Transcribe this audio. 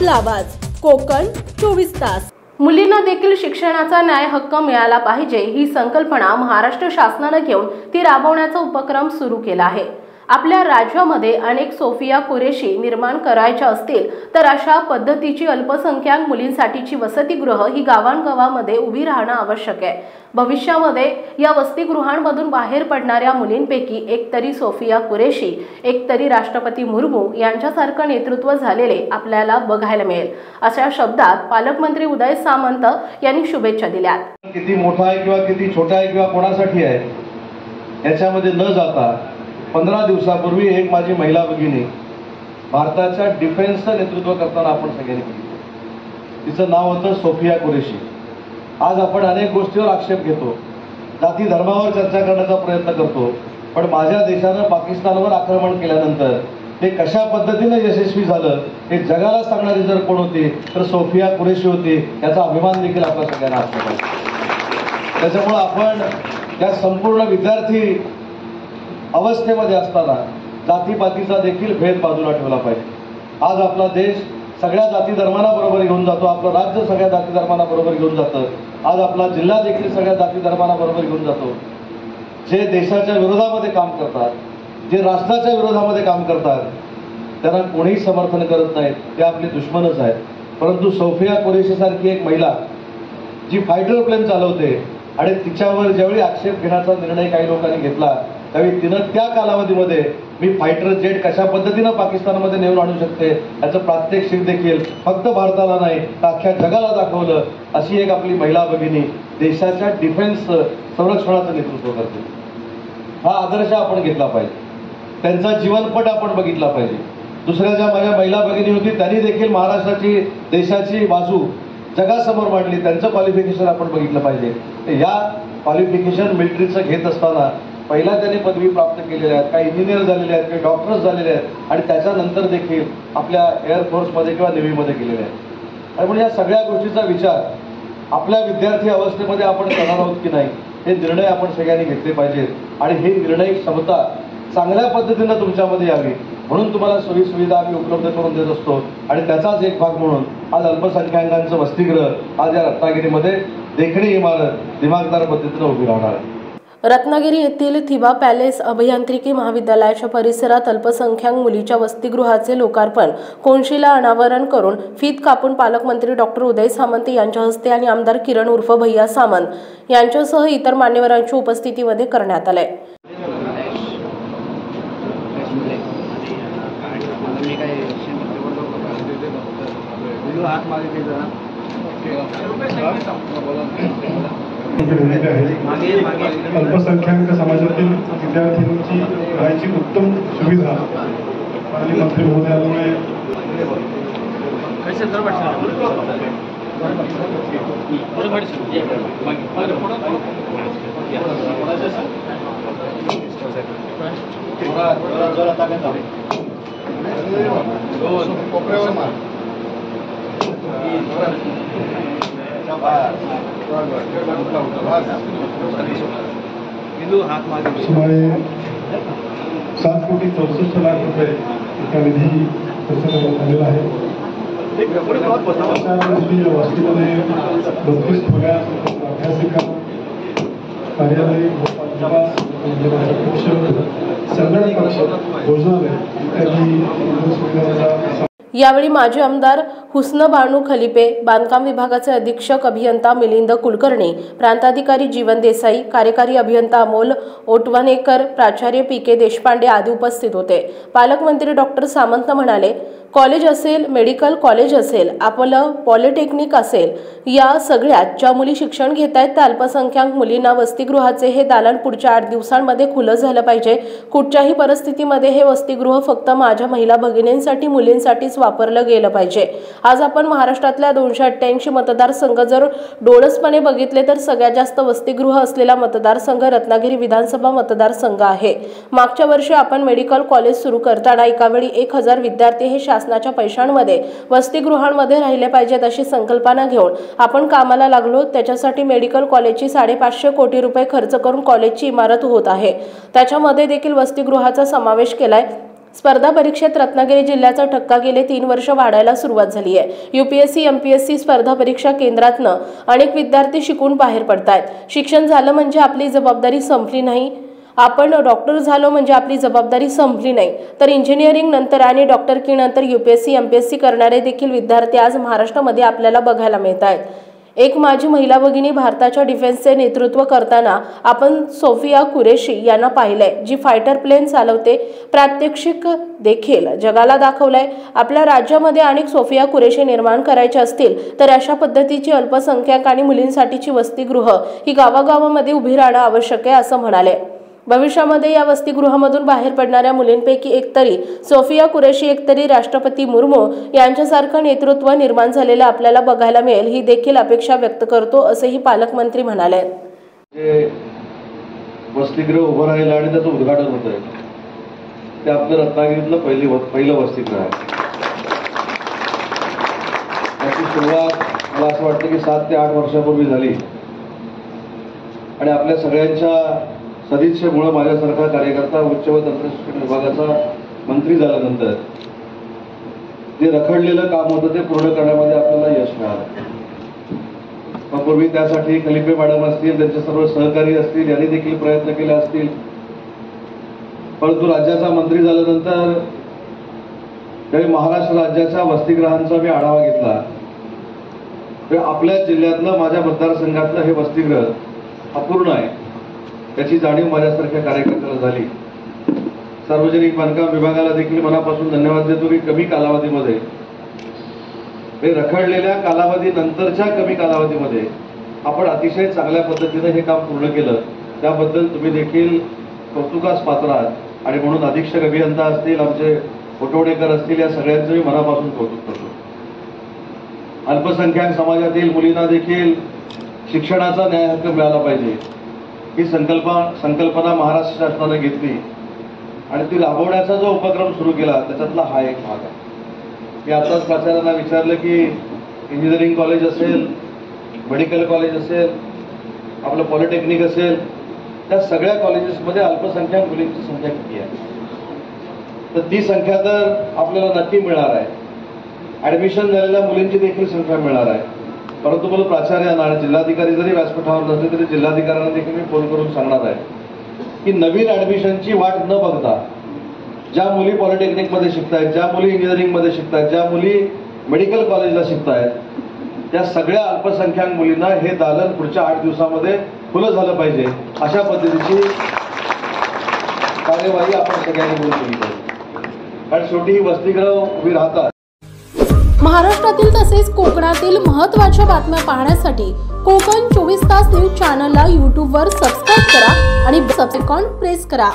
आपला आवाज कोकण 24 तास। मुलींना देखील शिक्षणाचा न्याय हक्क मिळाला पाहिजे ही संकल्पना महाराष्ट्र शासनाने घेऊन ती राबवण्याचा उपक्रम सुरू केला आहे। आपल्या राज्यामध्ये अनेक सोफिया कुरेशी निर्माण करायच्या असतील तर अशा पद्धतीची अल्पसंख्याक मुलींसाठीची वसतिगृह ही गावांगावामध्ये उभी राहणं आवश्यक आहे। भविष्यामध्ये या वसतिगृहांमधून बाहेर पडणाऱ्या मुलींपैकी एक तरी सोफिया कुरेशी, एक तरी राष्ट्रपती मुर्मू यांच्यासारखं नेतृत्व झालेले आपल्याला बघायला मिळेल, अशा शब्दात पालकमंत्री उदय सामंत यांनी शुभेच्छा दिल्या। किती मोठा आहे किंवा किती छोटा आहे किंवा कोणासाठी आहे याच्यामध्ये न जाता 15 दिवसापूर्वी एक माझी महिला भगिनी भारताच्या डिफेन्सचं नेतृत्व करताना आपण सगळ्यांनी बघितलं। तिचं नाव होतं सोफिया कुरेशी। आज आपण अनेक गोष्टीवर आक्षेप घेतो, जाती धर्मावर चर्चा करण्याचा प्रयत्न करतो, पण माझ्या देशानं पाकिस्तानवर आक्रमण केल्यानंतर ते कशा पद्धतीने यशस्वी झालं हे जगाला सांगणारी जर कोण होती तर सोफिया कुरेशी होती। याचा अभिमान देखील आपल्या सगळ्यांना असला पाहिजे। त्याच्यामुळे आपण या संपूर्ण विद्यार्थी अवस्थेमध्ये असताना जातीपातीचा देखील भेद बाजूला ठेवला पाहिजे। आज आपला देश सगळ्या जाती धर्मांना बरोबर घेऊन जातो, आपलं राज्य सगळ्या जाती धर्मांना बरोबर घेऊन जातं, आज आपला जिल्हा देखील सगळ्या जाती धर्मांना बरोबर घेऊन जातो। जे देशाच्या विरोधामध्ये काम करतात, जे राष्ट्राच्या विरोधामध्ये काम करतात त्यांना कोणीही समर्थन करत नाहीत, ते आपले दुश्मनच आहेत। परंतु सोफिया कुरेशी सारखी एक महिला जी फायटर प्लेन चालवते आणि तिच्यावर ज्यावेळी आक्षेप घेण्याचा निर्णय काही लोकांनी घेतला त्यावेळी तिनं त्या कालावधीमध्ये मी फायटर जेट कशा पद्धतीनं पाकिस्तानमध्ये नेऊन आणू शकते याचं प्रात्यक्षिक देखील फक्त भारताला नाही तर अख्ख्या जगाला दाखवलं। अशी एक आपली महिला भगिनी देशाच्या डिफेन्स संरक्षणाचं नेतृत्व करते। हा आदर्श आपण घेतला पाहिजे, त्यांचा जीवनपट आपण बघितला पाहिजे। दुसऱ्या ज्या माझ्या महिला भगिनी होती त्यांनी देखील महाराष्ट्राची देशाची बाजू जगासमोर मांडली, त्यांचं क्वालिफिकेशन आपण बघितलं पाहिजे। या क्वालिफिकेशन मिलिटरीचं घेत असताना पहिला त्यांनी पदवी प्राप्त केलेल्या आहेत, काही इंजिनियर झालेले आहेत, काही डॉक्टर्स झालेले आहेत आणि त्याच्यानंतर देखील आपल्या एअरफोर्समध्ये किंवा नेव्हीमध्ये गेलेले आहेत। आणि म्हणून या सगळ्या गोष्टीचा विचार आपल्या विद्यार्थी अवस्थेमध्ये आपण करणार आहोत की नाही हे निर्णय आपण सगळ्यांनी घेतले पाहिजेत आणि हे निर्णय क्षमता चांगल्या पद्धतीनं तुमच्यामध्ये यावी म्हणून तुम्हाला सोयी सुविधा आम्ही उपलब्ध करून देत असतो। आणि त्याचाच एक भाग म्हणून आज अल्पसंख्याकांचं वसतिगृह आज या रत्नागिरीमध्ये देखणी इमारत दिमागदार पद्धतीनं उभी राहणार आहे। रत्नागिरी येथील थिबा पॅलेस अभियांत्रिकी महाविद्यालयाच्या परिसरात अल्पसंख्याक मुलीच्या वसतिगृहाचे लोकार्पण कोनशिला अनावरण करून फीत कापून पालकमंत्री डॉक्टर उदय सामंत यांच्या हस्ते आणि आमदार किरण उर्फ भैया सामंत यांच्यासह इतर मान्यवरांच्या उपस्थितीमध्ये करण्यात आले। अल्पसंख्याक समाजातील विद्यार्थ्यांची राहायची उत्तम सुविधा आणि मंत्री महोदयांमुळे सुमारे 7 कोटी 64 लाख रुपये एका निधी खर्च करण्यात आलेला आहे। वस्तीमध्ये 32 खोल्या, अभ्यासिका, कार्यालय, संगणक कक्ष, भोजनालय इत्यादी सुविधांचा यावेळी माजी आमदार हुस्न बानू खलिपे, बांधकाम विभागाचे अधीक्षक अभियंता मिलिंद कुलकर्णी, प्रांताधिकारी जीवन देसाई, कार्यकारी अभियंता अमोल ओटवणेकर, प्राचार्य पी.के. देशपांडे आदी उपस्थित होते। पालकमंत्री डॉक्टर सामंत म्हणाले, कॉलेज असेल, मेडिकल कॉलेज असेल, आपलं पॉलिटेक्निक असेल, या सगळ्यात ज्या मुली शिक्षण घेत आहेत त्या अल्पसंख्याक मुलींना वसतिगृहाचे हे दालन पुढच्या 8 दिवसांमध्ये खुलं झालं पाहिजे। कुठच्याही परिस्थितीमध्ये हे वसतिगृह फक्त माझ्या महिला भगिनींसाठी, मुलींसाठीच वापरलं गेलं पाहिजे। आज आपण महाराष्ट्रातल्या 288 मतदारसंघ जर डोळसपणे बघितले तर सगळ्यात जास्त वसतिगृह असलेला मतदारसंघ रत्नागिरी विधानसभा मतदारसंघ आहे। मागच्या वर्षी आपण मेडिकल कॉलेज सुरू करताना एकावेळी 1000 विद्यार्थी हे शासनाच्या पैशांमध्ये वसतिगृहांमध्ये राहिले पाहिजेत अशी संकल्पना घेऊन आपण कामाला लागलो। त्याच्यासाठी मेडिकल कॉलेजची 550 कोटी रुपये खर्च करून कॉलेजची इमारत होत आहे, त्याच्यामध्ये देखील वसतिगृहाचा समावेश केलाय। स्पर्धा परीक्षेत रत्नागिरी जिल्ह्याचा ठक्का गेले 3 वर्ष वाढायला सुरुवात झाली आहे। यूपीएससी एमपीएससी स्पर्धा परीक्षा केंद्रातनं अनेक विद्यार्थी शिकून बाहेर पडतायत। शिक्षण झालं म्हणजे आपली जबाबदारी संपली नाही, आपण डॉक्टर झालो म्हणजे आपली जबाबदारी संपली नाही, तर इंजिनिअरिंग नंतर आणि डॉक्टरकीनंतर यूपीएससी एमपीएससी करणारे देखील विद्यार्थी आज महाराष्ट्रामध्ये आपल्याला बघायला मिळत आहेत। एक माजी महिला भगिनी भारताच्या डिफेन्सचे नेतृत्व करताना आपण सोफिया कुरेशी यांना पाहिलंय, जी फायटर प्लेन चालवते। प्रात्यक्षिक देखील जगाला दाखवलंय। आपल्या राज्यामध्ये अनेक सोफिया कुरेशी निर्माण करायचे असतील तर अशा पद्धतीची अल्पसंख्याक आणि मुलींसाठीची वसतिगृह ही गावागावामध्ये उभी राहणं आवश्यक आहे असं म्हणाले। भविष्यामध्ये या वसतिगृहामधून बाहेर पडणाऱ्या मुलींपैकी एकतरी सोफिया कुरेशी, एकतरी राष्ट्रपती मुर्मू यांच्यासारखं नेतृत्व निर्माण झालेलं आपल्याला बघायला मिळेल ही देखील अपेक्षा व्यक्त करतो असेही पालकमंत्री म्हणाले। वसतिगृह उभं राहिलं आणि त्याचं उद्घाटन होतंय ते आपलं रत्नागिरीतलं पहिलं वसतिगृह आहे। त्याची सुरुवात मला असं वाटतं की 7 ते 8 वर्षापूर्वी झाली आणि आपल्या सगळ्यांच्या सदिच्छेमुळे माझ्यासारखा कार्यकर्ता उच्च व तंत्रशिक्षण विभागाचा मंत्री झाल्यानंतर जे रखडलेलं काम होतं ते पूर्ण करण्यामध्ये आपल्याला यश मिळालं। पूर्वी त्यासाठी खलिपे मॅडम असतील, त्यांचे सर्व सहकारी असतील, यांनी देखील प्रयत्न केले असतील, परंतु राज्याचा मंत्री झाल्यानंतर ज्यावेळी महाराष्ट्र राज्याच्या वसतिगृहांचा मी आढावा घेतला तर आपल्या जिल्ह्यातलं, माझ्या मतदारसंघातलं हे वसतिगृह अपूर्ण आहे याची जाणीव माझ्यासारख्या कार्यकर्त्याला झाली। सार्वजनिक बांधकाम विभागाला देखील मनापासून धन्यवाद देतो की कमी कालावधीमध्ये, हे रखडलेल्या कालावधीनंतरच्या कमी कालावधीमध्ये आपण अतिशय चांगल्या पद्धतीने हे काम पूर्ण केलं, त्याबद्दल तुम्ही देखील कौतुकास पात्र आहात आणि म्हणून अधीक्षक अभियंता असतील, आमचे ओटवडेकर असतील, या सगळ्यांचं मी मनापासून कौतुक करतो। अल्पसंख्याक समाजातील मुलींना देखील शिक्षणाचा न्याय हक्क मिळाला पाहिजे ही संकल्पना महाराष्ट्र शासनाने घेतली आणि ती राबवण्याचा जो उपक्रम सुरू केला त्याच्यातला हा एक भाग आहे। मी आताच प्राचार्यांना विचारलं की इंजिनिअरिंग कॉलेज असेल, मेडिकल कॉलेज असेल, आपलं पॉलिटेक्निक असेल, त्या सगळ्या कॉलेजेसमध्ये अल्पसंख्याक मुलींची संख्या किती आहे, तर ती संख्या तर आपल्याला नक्की मिळणार आहे। ऍडमिशन झालेल्या मुलींची देखील संख्या मिळणार आहे, परंतु मला प्राचार्यांना आणि जिल्हाधिकारी जरी व्यासपीठावर नसले तरी जिल्हाधिकाऱ्यांना देखील मी फोन करून सांगणार आहे की नवीन ऍडमिशनची वाट न बघता ज्या मुली पॉलिटेक्निकमध्ये शिकतायत, ज्या मुली इंजिनिअरिंगमध्ये शिकतायत, ज्या मुली मेडिकल कॉलेजला शिकतायत, त्या सगळ्या अल्पसंख्याक मुलींना हे दालन पुढच्या 8 दिवसामध्ये खुलं झालं पाहिजे अशा पद्धतीची कार्यवाही आपण सगळ्यांनी मिळून केली पाहिजे, कारण शेवटी ही वसतिगृह उभी राहतात। महाराष्ट्रातील तसेच कोकणातील महत्त्वाच्या बातम्या पाहण्यासाठी कोकण 24 तास न्यूज चॅनलला यूट्यूबवर सबस्क्राईब करा आणि बेल आयकॉन प्रेस करा।